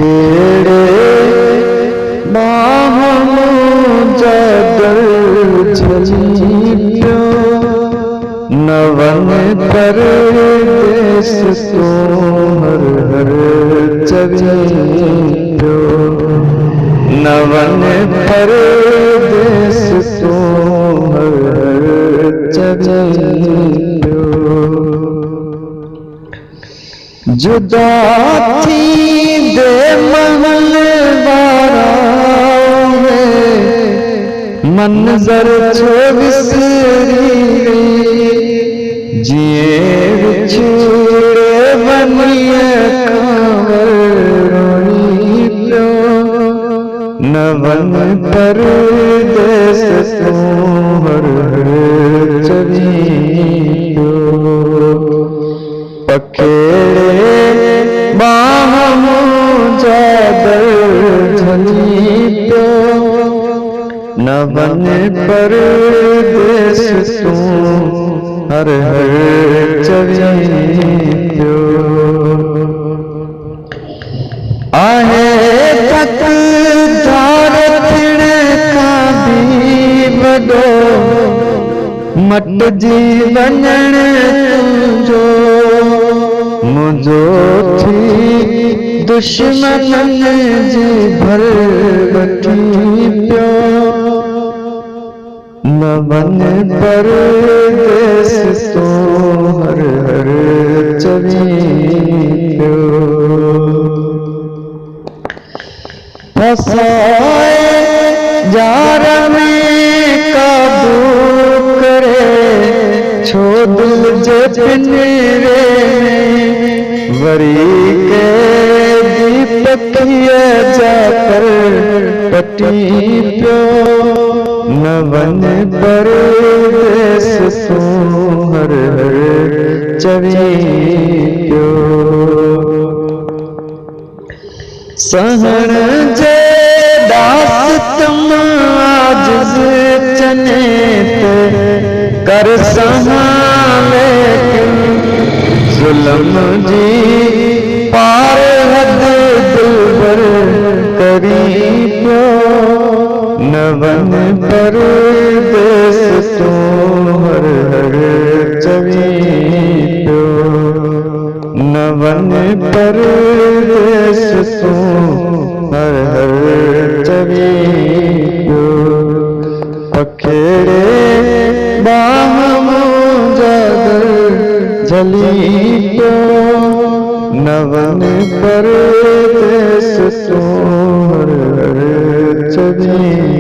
पखेड़े बाहों जागर झलियो नवन परदेस तो हर हर चवियो नवन परदेस तो हर हर चवियो जुदा थी दे महल मंजर छो विसरी जिए बिछड़े बनिए कांवर रोनी प्यो नवन परदेस तो हर हर चवियो पखेड़े बाहों जागर झलियो नवन परदेस तो हर हर चवियो आहे तक धार तिड़का भी बड़ो मट जीवन तुझो मुझो थी दुश्मन जी भर बठी प्यो नवन परदेस तो हर हर चवियो फसाए जार में काबू करे छो दिल जे पिंजरे वरी के दीपकिया जाकर पटी प्यो नवन परदेस तो हर हर चवियो सहन जे दास तुम आजिज़ चने कर सहाले जुल्म जी पार हद दिलबर करी प्यो नवन परदेस तो हर हर चवियो नवन परदेस तो हर हर चवियो पखेड़े बाहों जागर झलियो नवन परदेस तो हर हर चवियो।